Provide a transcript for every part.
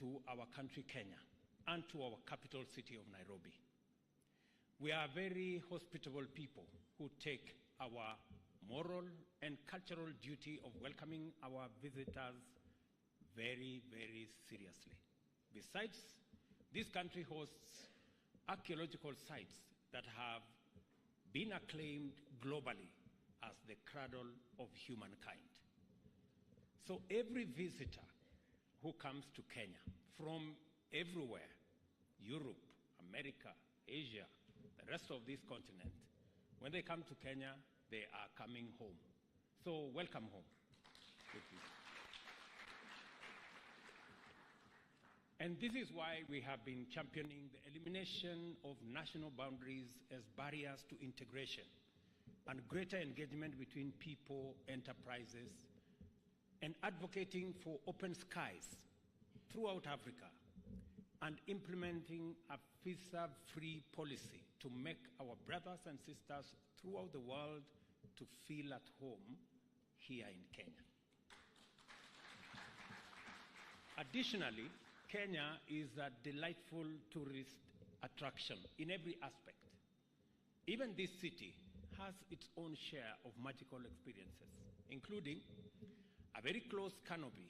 to our country, Kenya, and to our capital city of Nairobi. We are very hospitable people who take our moral and cultural duty of welcoming our visitors very, very seriously. Besides, this country hosts archaeological sites that have been acclaimed globally as the cradle of humankind. So every visitor who comes to Kenya from everywhere, Europe, America, Asia, the rest of this continent, when they come to Kenya, they are coming home. So welcome home. And this is why we have been championing the elimination of national boundaries as barriers to integration and greater engagement between people, enterprises, and advocating for open skies throughout Africa and implementing a visa-free policy to make our brothers and sisters throughout the world to feel at home here in Kenya. Additionally, Kenya is a delightful tourist attraction in every aspect. Even this city has its own share of magical experiences, including a very close canopy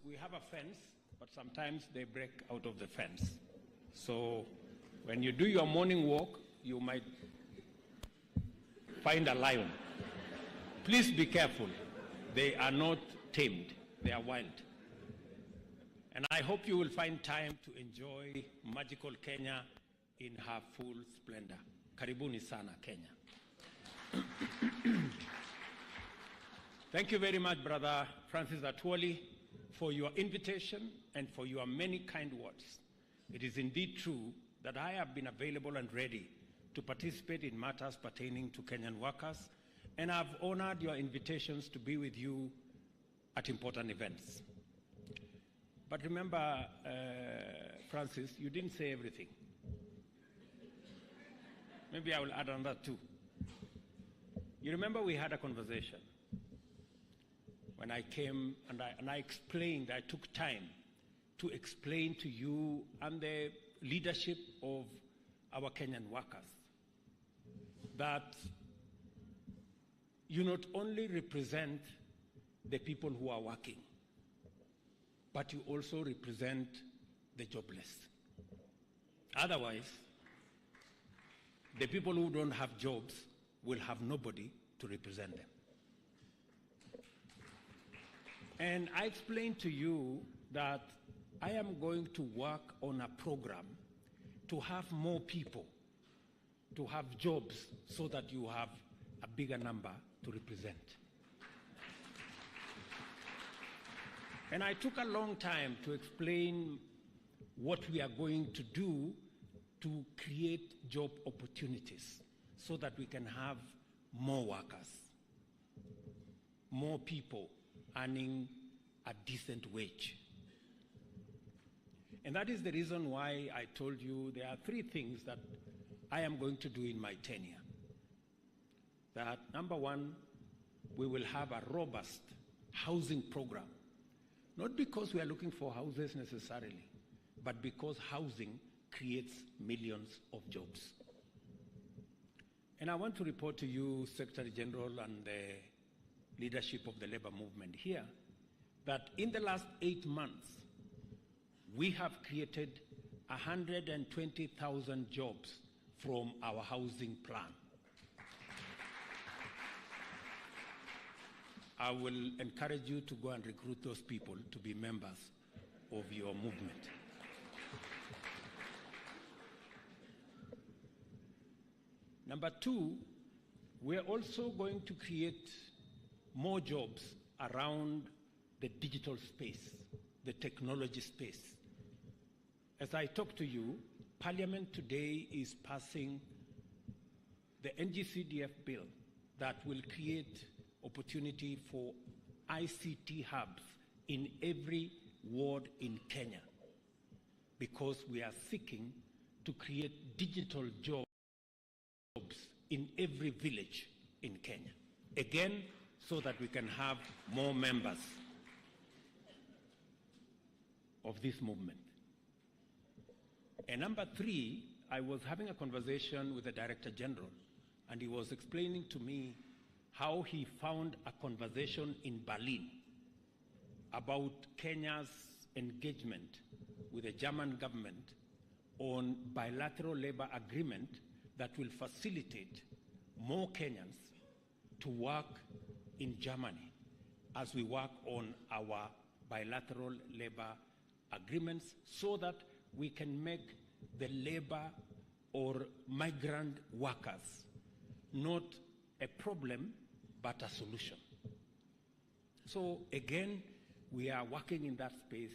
we have a fence, but sometimes they break out of the fence. So when you do your morning walk, you might find a lion. Please be careful. They are not tamed. They are wild. And I hope you will find time to enjoy magical Kenya in her full splendor. Karibuni sana, Kenya. Thank you very much, Brother Francis Atwoli, for your invitation and for your many kind words. It is indeed true that I have been available and ready to participate in matters pertaining to Kenyan workers, and I've honored your invitations to be with you at important events. But remember, Francis, you didn't say everything. Maybe I will add on that too. You remember we had a conversation when I came and I explained, I took time to explain to you and the leadership of our Kenyan workers that you not only represent the people who are working, but you also represent the jobless. Otherwise, the people who don't have jobs will have nobody to represent them. And I explained to you that I am going to work on a program to have more people, to have jobs, so that you have a bigger number to represent. And I took a long time to explain what we are going to do to create job opportunities so that we can have more workers, more people earning a decent wage. And that is the reason why I told you there are three things that I am going to do in my tenure. That, number one, we will have a robust housing program. Not because we are looking for houses necessarily, but because housing creates millions of jobs. And I want to report to you, Secretary General and the leadership of the labor movement here, that in the last 8 months, we have created 120,000 jobs from our housing plan. I will encourage you to go and recruit those people to be members of your movement. Number two, we are also going to create more jobs around the digital space, the technology space, as I talk to you, Parliament today is passing the NGCDF bill that will create opportunity for ICT hubs in every ward in Kenya, because we are seeking to create digital jobs in every village in Kenya. Again, so that we can have more members of this movement. And number three, I was having a conversation with the Director General, and he was explaining to me how he found a conversation in Berlin about Kenya's engagement with the German government on bilateral labor agreement that will facilitate more Kenyans to work in Germany as we work on our bilateral labor agreements, so that we can make the labor or migrant workers not a problem but a solution. So again, we are working in that space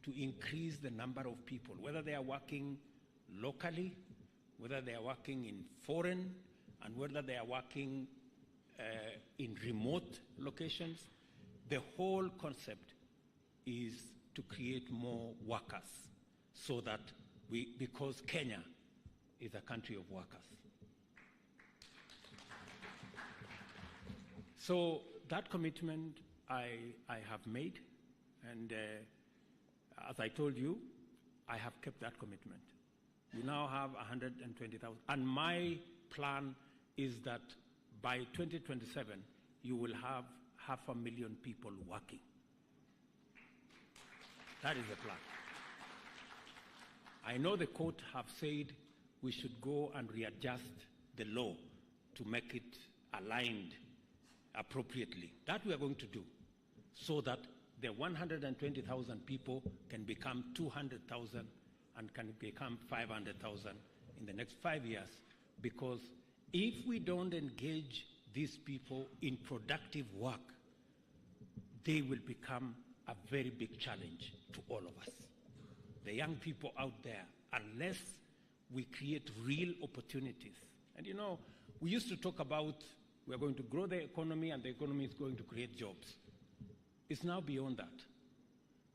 to increase the number of people, whether they are working locally, whether they are working in foreign, and whether they are working in remote locations. The whole concept is to create more workers, so that because Kenya is a country of workers. So that commitment I have made, and as I told you, I have kept that commitment. We now have 120,000, and my plan is that by 2027, you will have 500,000 people working. That is the plan. I know the court have said we should go and readjust the law to make it aligned appropriately. That we are going to do, so that the 120,000 people can become 200,000 and can become 500,000 in the next 5 years. Because if we don't engage these people in productive work, they will become a very big challenge to all of us. The young people out there, unless we create real opportunities. And you know, we used to talk about we're going to grow the economy and the economy is going to create jobs. It's now beyond that.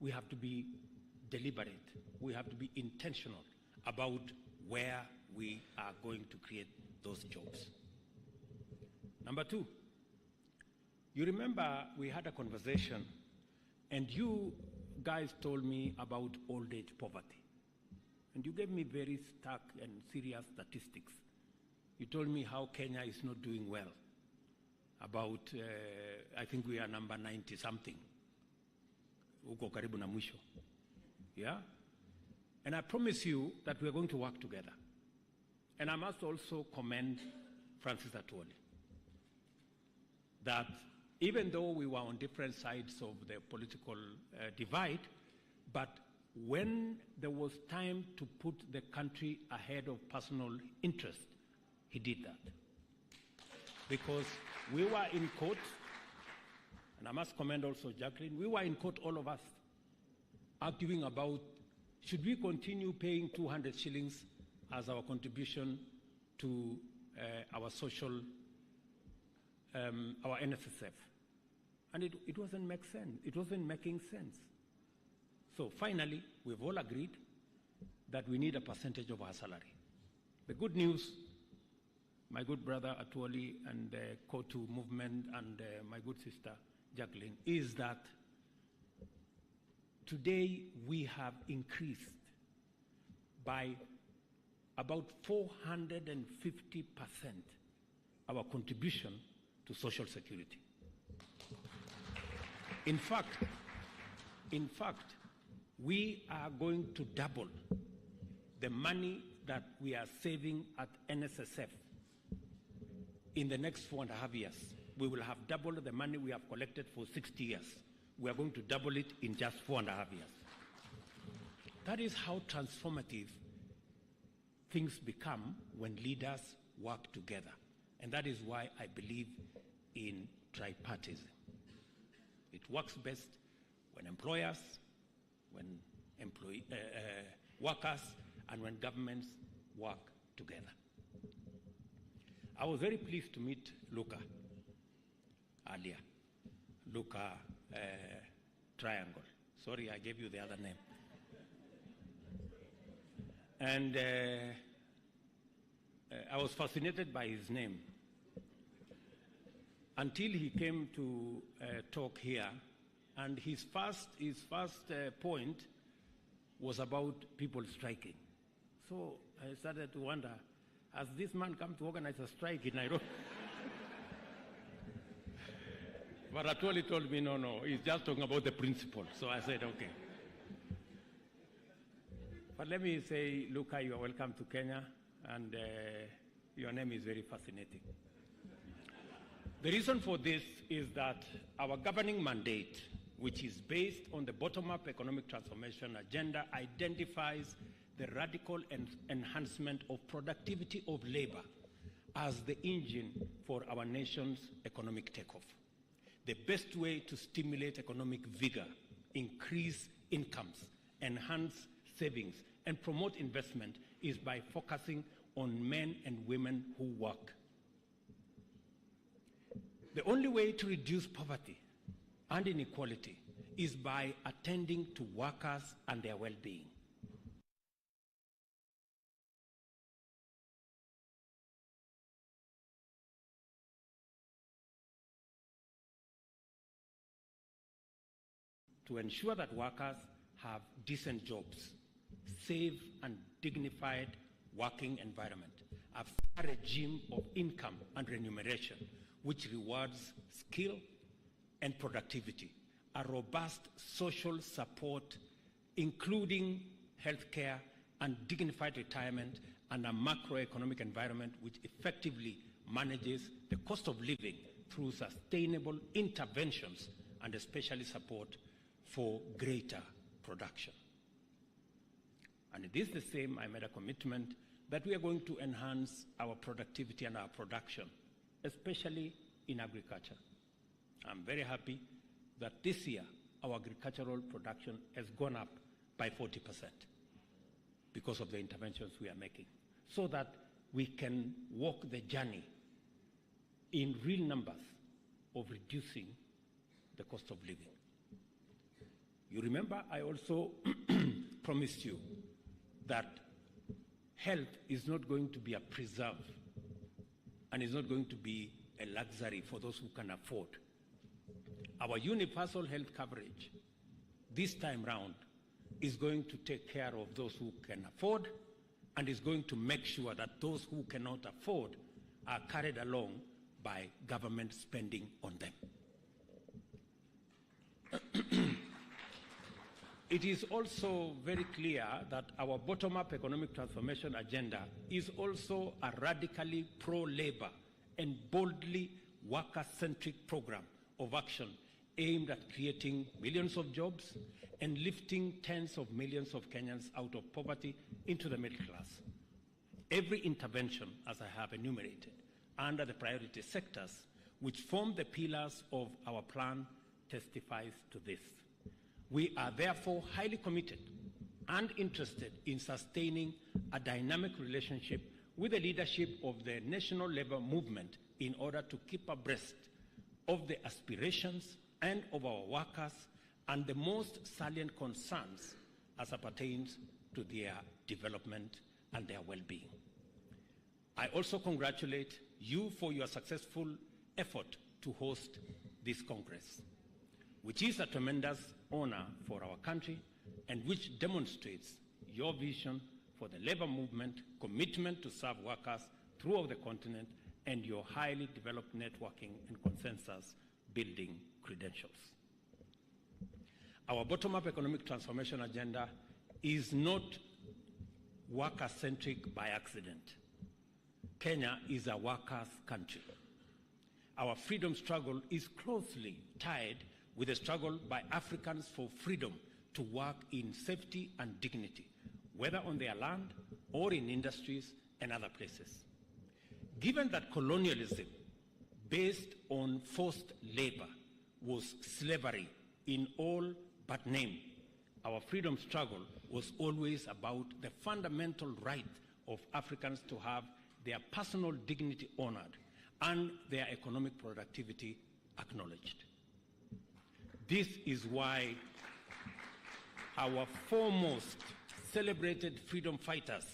We have to be deliberate. We have to be intentional about where we are going to create those jobs. Number two, you remember we had a conversation and you guys told me about old age poverty. And you gave me very stark and serious statistics. You told me how Kenya is not doing well. About, I think we are number 90 something. Uko karibu na mwisho. Yeah? And I promise you that we are going to work together. And I must also commend Francis Atwoli, that even though we were on different sides of the political divide, but when there was time to put the country ahead of personal interest, he did that. Because we were in court, and I must commend also Jacqueline, we were in court, all of us, arguing about should we continue paying 200 shillings as our contribution to our social, our NSSF. And it wasn't make sense. It wasn't making sense. So finally, we've all agreed that we need a percentage of our salary. The good news, my good brother Atwoli and the COTU movement and my good sister Jacqueline, is that today we have increased by about 450% our contribution to Social Security. In fact, we are going to double the money that we are saving at NSSF in the next 4.5 years. We will have doubled the money we have collected for 60 years. We are going to double it in just 4.5 years. That is how transformative things become when leaders work together. And that is why I believe in tripartism. It works best when employers, when workers and when governments work together. I was very pleased to meet Luca earlier. Luca Triangle. Sorry, I gave you the other name. And I was fascinated by his name until he came to talk here, and his first point was about people striking. So I started to wonder, has this man come to organize a strike in Nairobi? But Atwoli told me, no, he's just talking about the principle. So I said, okay. But let me say, Luca, you are welcome to Kenya, and your name is very fascinating. The reason for this is that our governing mandate, which is based on the bottom-up economic transformation agenda, identifies the radical enhancement of productivity of labor as the engine for our nation's economic takeoff. The best way to stimulate economic vigor, increase incomes, enhance savings, and promote investment is by focusing on men and women who work. The only way to reduce poverty and inequality is by attending to workers and their well-being. To ensure that workers have decent jobs, safe and dignified working environment, a fair regime of income and remuneration which rewards skill and productivity, a robust social support including healthcare and dignified retirement, and a macroeconomic environment which effectively manages the cost of living through sustainable interventions and especially support for greater production. And it is the same, I made a commitment that we are going to enhance our productivity and our production, especially in agriculture. I'm very happy that this year our agricultural production has gone up by 40% because of the interventions we are making, so that we can walk the journey in real numbers of reducing the cost of living. You remember I also promised you that health is not going to be a preserve and is not going to be a luxury for those who can afford. Our universal health coverage this time round is going to take care of those who can afford and is going to make sure that those who cannot afford are carried along by government spending on them. It is also very clear that our bottom-up economic transformation agenda is also a radically pro-labor and boldly worker-centric program of action aimed at creating millions of jobs and lifting tens of millions of Kenyans out of poverty into the middle class. Every intervention, as I have enumerated, under the priority sectors, which form the pillars of our plan, testifies to this. We are therefore highly committed and interested in sustaining a dynamic relationship with the leadership of the national labor movement in order to keep abreast of the aspirations and of our workers and the most salient concerns as it pertains to their development and their well-being. I also congratulate you for your successful effort to host this Congress, which is a tremendous honor for our country and which demonstrates your vision for the labor movement, commitment to serve workers throughout the continent, and your highly developed networking and consensus building credentials. Our bottom-up economic transformation agenda is not worker-centric by accident. Kenya is a workers' country. Our freedom struggle is closely tied with the struggle by Africans for freedom to work in safety and dignity, whether on their land or in industries and other places. Given that colonialism based on forced labor was slavery in all but name, our freedom struggle was always about the fundamental right of Africans to have their personal dignity honored and their economic productivity acknowledged. This is why our foremost celebrated freedom fighters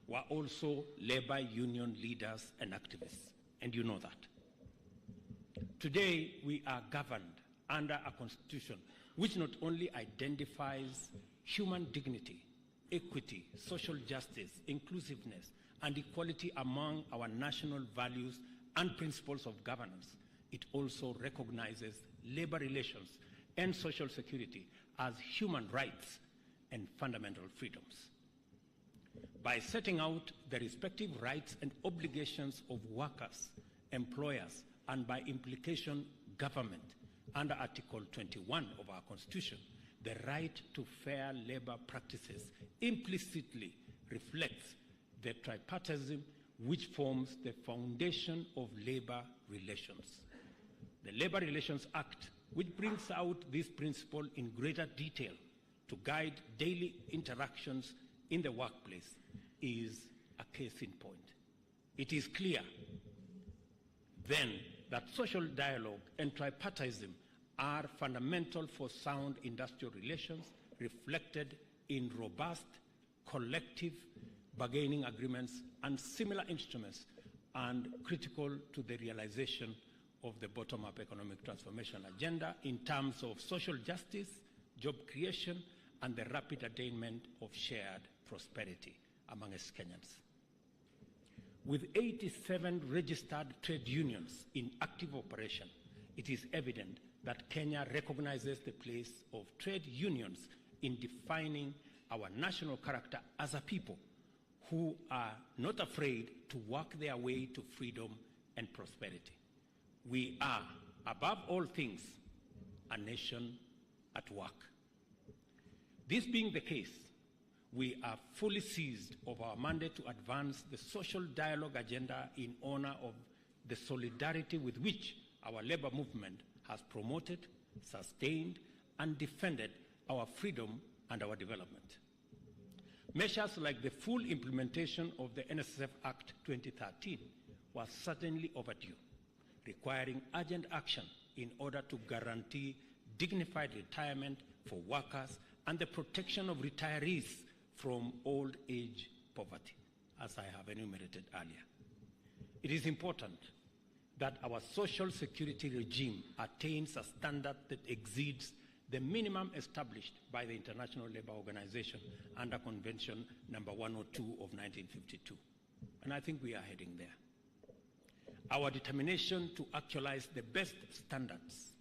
were also labor union leaders and activists, and you know that. Today, we are governed under a constitution which not only identifies human dignity, equity, social justice, inclusiveness, and equality among our national values and principles of governance, it also recognizes labor relations and social security as human rights and fundamental freedoms. By setting out the respective rights and obligations of workers, employers, and by implication, government, under Article 21 of our Constitution, the right to fair labor practices implicitly reflects the tripartism which forms the foundation of labor relations. The Labor Relations Act, which brings out this principle in greater detail to guide daily interactions in the workplace, is a case in point. It is clear, then, that social dialogue and tripartism are fundamental for sound industrial relations reflected in robust collective bargaining agreements and similar instruments, and critical to the realization of the bottom-up economic transformation agenda in terms of social justice, job creation, and the rapid attainment of shared prosperity among us Kenyans. With 87 registered trade unions in active operation, it is evident that Kenya recognizes the place of trade unions in defining our national character as a people who are not afraid to work their way to freedom and prosperity. We are, above all things, a nation at work. This being the case, we are fully seized of our mandate to advance the social dialogue agenda in honor of the solidarity with which our labor movement has promoted, sustained, and defended our freedom and our development. Measures like the full implementation of the NSSF Act 2013 were certainly overdue, requiring urgent action in order to guarantee dignified retirement for workers and the protection of retirees from old age poverty, as I have enumerated earlier. It is important that our social security regime attains a standard that exceeds the minimum established by the International Labour Organization under Convention number 102 of 1952. And I think we are heading there. Our determination to actualize the best standards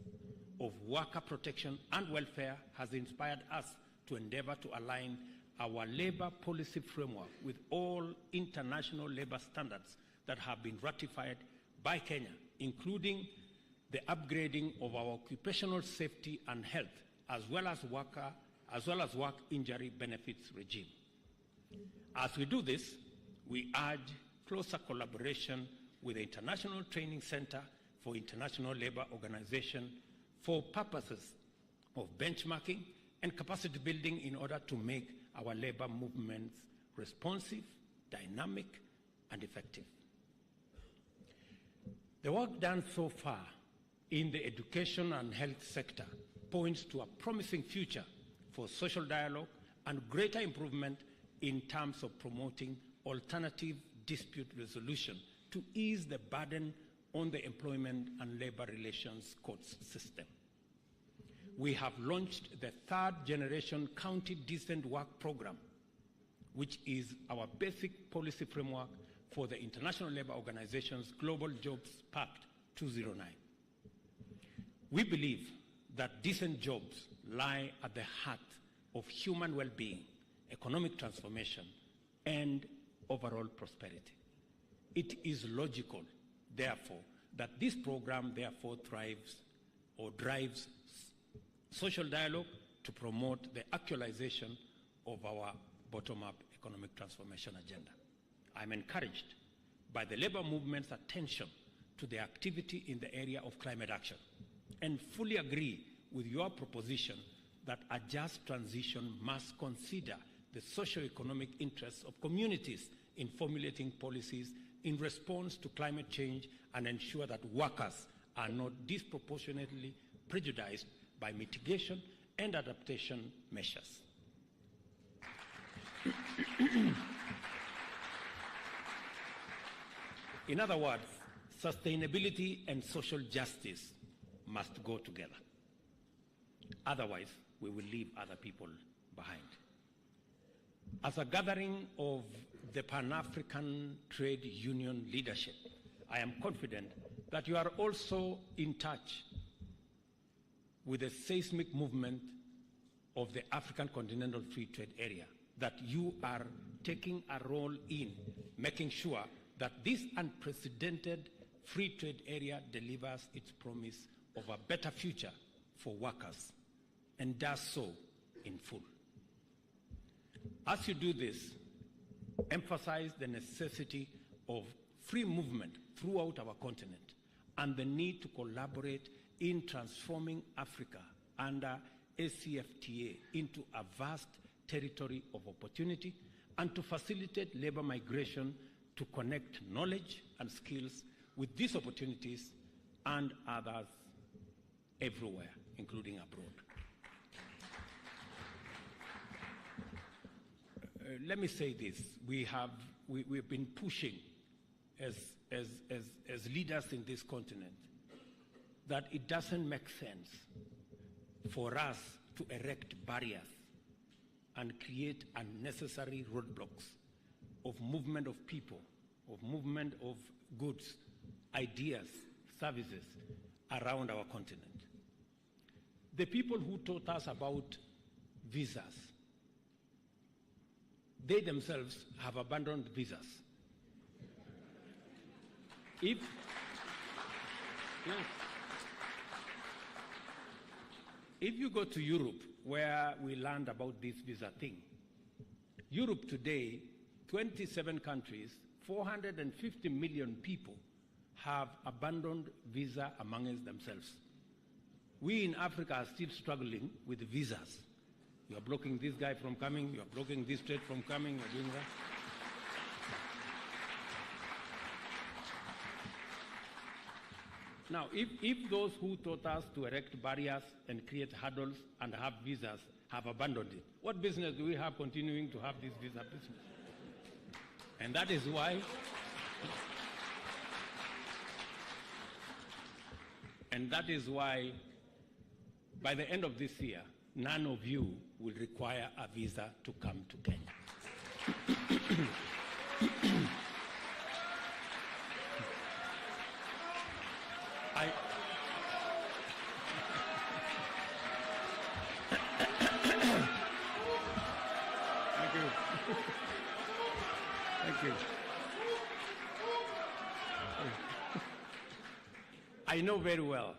of worker protection and welfare has inspired us to endeavor to align our labor policy framework with all international labor standards that have been ratified by Kenya, including the upgrading of our occupational safety and health, as well as work injury benefits regime. As we do this, we urge closer collaboration with the International Training Center for International Labour Organization for purposes of benchmarking and capacity building in order to make our labor movements responsive, dynamic, and effective. The work done so far in the education and health sector points to a promising future for social dialogue and greater improvement in terms of promoting alternative dispute resolution to ease the burden on the employment and labor relations courts system. We have launched the third generation County Decent Work Program, which is our basic policy framework for the International Labour Organization's Global Jobs Pact 209. We believe that decent jobs lie at the heart of human well-being, economic transformation, and overall prosperity. It is logical, therefore, that this program drives social dialogue to promote the actualization of our bottom-up economic transformation agenda. I'm encouraged by the labor movement's attention to the activity in the area of climate action and fully agree with your proposition that a just transition must consider the socio-economic interests of communities in formulating policies in response to climate change and ensure that workers are not disproportionately prejudiced by mitigation and adaptation measures. In other words, sustainability and social justice must go together. Otherwise, we will leave other people behind. As a gathering of the Pan-African Trade Union leadership, I am confident that you are also in touch with the seismic movement of the African Continental Free Trade Area, that you are taking a role in making sure that this unprecedented free trade area delivers its promise of a better future for workers, and does so in full. As you do this, emphasize the necessity of free movement throughout our continent and the need to collaborate in transforming Africa under ACFTA into a vast territory of opportunity, and to facilitate labor migration to connect knowledge and skills with these opportunities and others everywhere, including abroad. Let me say this: we've been pushing as leaders in this continent that it doesn't make sense for us to erect barriers and create unnecessary roadblocks of movement of people, of movement of goods, ideas, services around our continent. The people who taught us about visas, they themselves have abandoned visas. If you go to Europe, where we learned about this visa thing, Europe today, 27 countries, 450 million people have abandoned visa amongst themselves. We in Africa are still struggling with visas. You are blocking this guy from coming, you are blocking this trade from coming, you are doing that. Now, if those who taught us to erect barriers and create hurdles and have visas have abandoned it, what business do we have continuing to have this visa business? And that is why, by the end of this year, none of you will require a visa to come to Kenya. Thank you. I know very well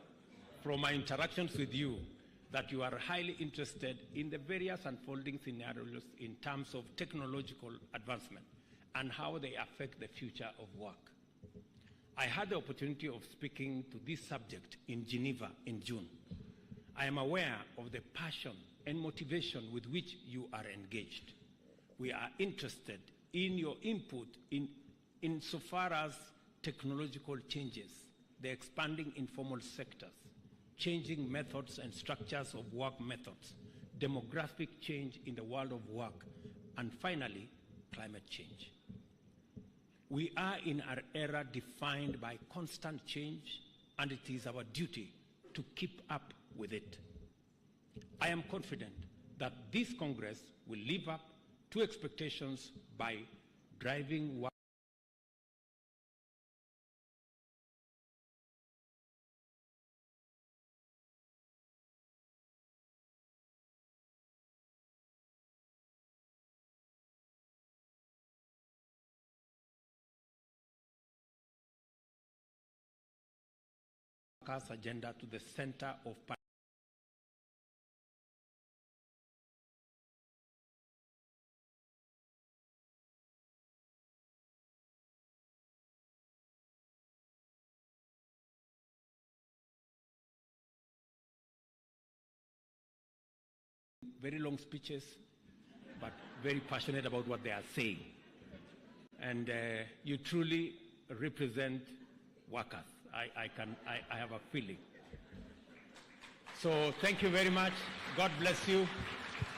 from my interactions with you that you are highly interested in the various unfolding scenarios in terms of technological advancement and how they affect the future of work. I had the opportunity of speaking to this subject in Geneva in June. I am aware of the passion and motivation with which you are engaged. We are interested in your input insofar as technological changes, the expanding informal sectors, changing methods and structures of work methods, demographic change in the world of work, and finally, climate change. We are in an era defined by constant change, and it is our duty to keep up with it. I am confident that this Congress will live up to expectations by driving work agenda to the center of very long speeches, but very passionate about what they are saying. And you truly represent workers. I have a feeling. So thank you very much. God bless you,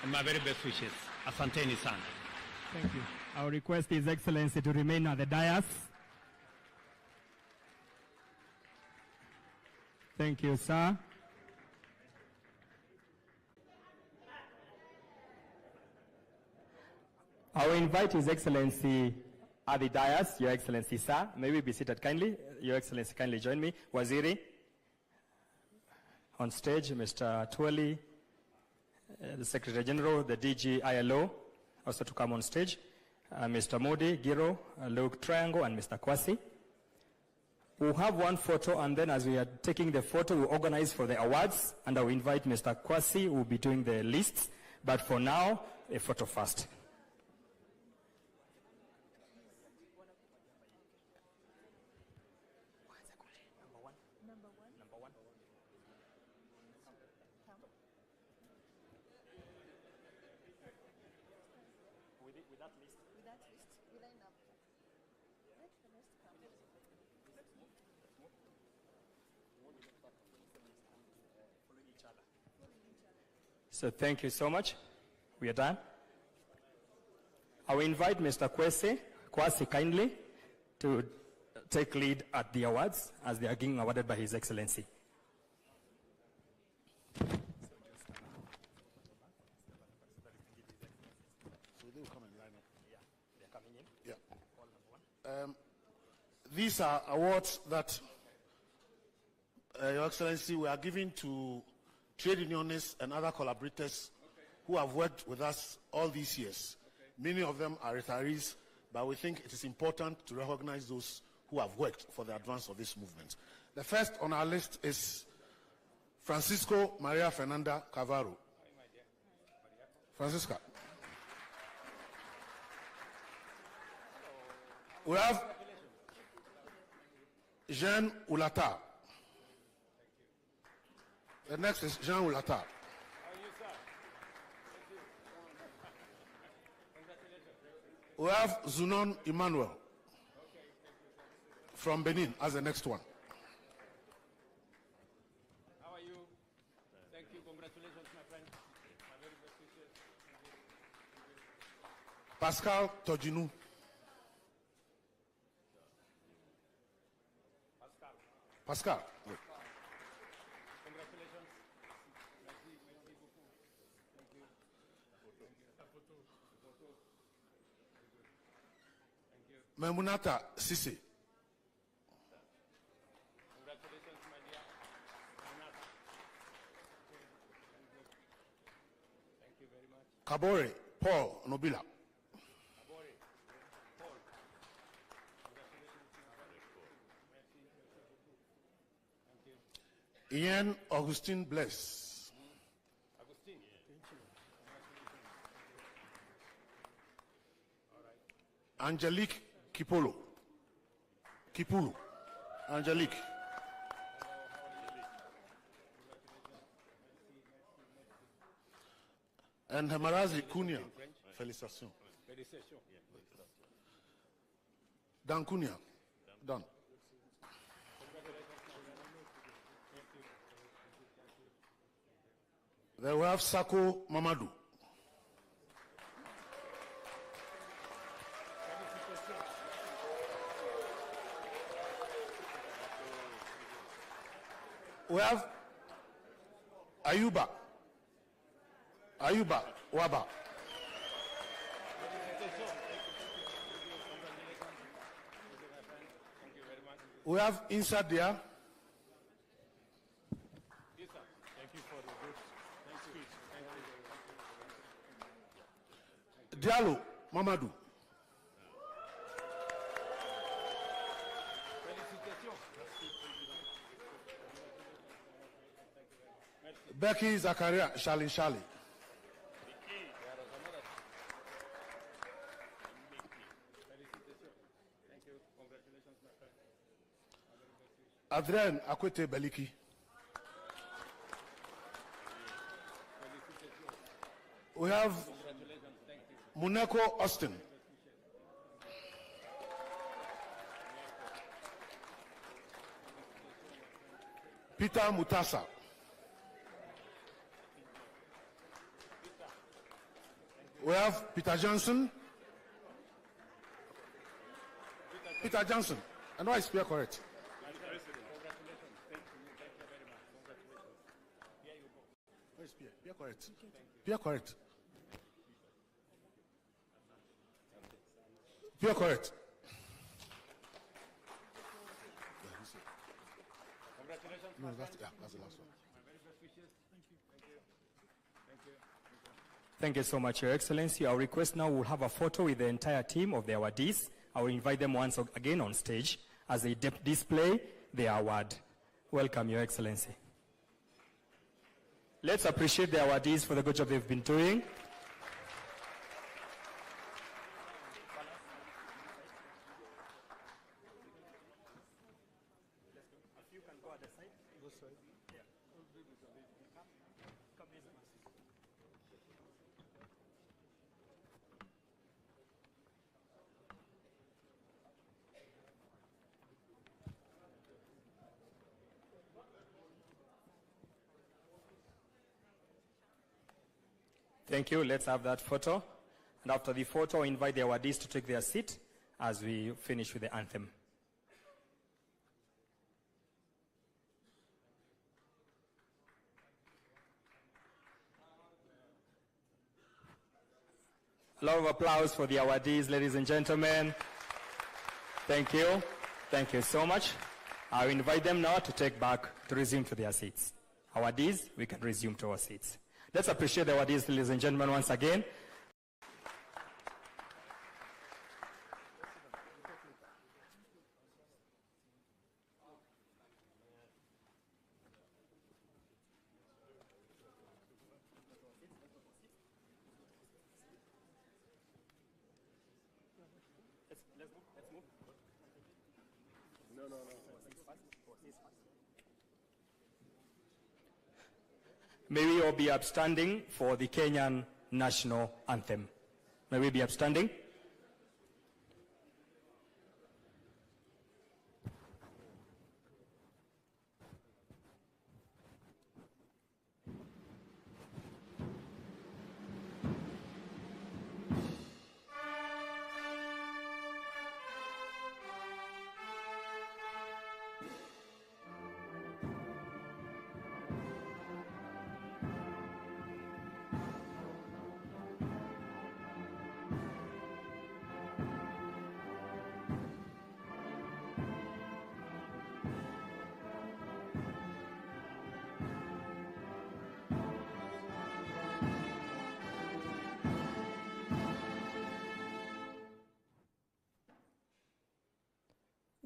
and my very best wishes. Asanteni sana. Thank you. I'll request His Excellency to remain at the dais. Thank you, sir. I will invite His Excellency at the dais. Your Excellency, sir. May we be seated kindly? Your Excellency, kindly join me. Waziri. On stage, Mr. Twali, the Secretary General, the DG ILO, also to come on stage. Mr. Modi, Giro, Luke Triangle, and Mr. Kwasi. We'll have one photo, and then as we are taking the photo, we'll organize for the awards, and I will invite Mr. Kwasi, who will be doing the lists. But for now, a photo first. So thank you so much. We are done. I will invite Mr. Kwasi kindly to take lead at the awards as they are being awarded by His Excellency. So they will come and line up. Yeah, they're coming in. Yeah. These are awards that, Your Excellency, we are giving to trade unionists and other collaborators who have worked with us all these years. Many of them are retirees, but we think it is important to recognize those who have worked for the advance of this movement. The first on our list is Francisco Maria Fernanda Cavaro. Francisca. We have Jean Oulata. The next is Jean Oulata. We have Zunon Emmanuel from Benin as the next one. How are you? Thank you. Congratulations, my friend. My very best wishes. Pascal Todjinou. Pascal. Good. Congratulations. Merci beaucoup. Thank you. Memunata Sisi. Congratulations, my dear. Thank you very much. Kabore Paul Nobila. Kabore Paul. Congratulations, my brother. Merci beaucoup. Thank you. Ian Augustine Bless. Agustin. Thank you. All right. Angelique Kipulu. Angelique. And Hamarazi Kunia. Félicitations. Dan Kunia. Done. Then we have Sako Mamadou. We have Ayuba Waba. We have inside there. Thank you for the good speech. Thank you. Diallo Mamadou. Becky Zakaria Shali. Adrien Akwete Beliki. We have Muneko Austin. Peter Mutasa. We have Peter Johnson. Peter Johnson. I know I speak correct. Where is Pierre? Pierre correct. Pierre correct. Pierre correct. No, that's the last one. Thank you so much, Your Excellency. Our request now, we'll have a photo with the entire team of the awardees. I will invite them once again on stage as they display their award. Welcome, Your Excellency. Let's appreciate the awardees for the good job they've been doing. Thank you. Let's have that photo. And after the photo, I invite the awardees to take their seat as we finish with the anthem. A lot of applause for the awardees, ladies and gentlemen. Thank you. Thank you so much. I invite them now to resume to their seats. Awardees, we can resume to our seats. Let's appreciate the awardees, ladies and gentlemen, once again. Let's move. No. May we all be upstanding for the Kenyan national anthem. May we be upstanding?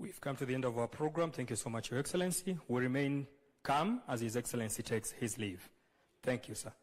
We've come to the end of our program. Thank you so much, Your Excellency. We remain calm as His Excellency takes his leave. Thank you, sir.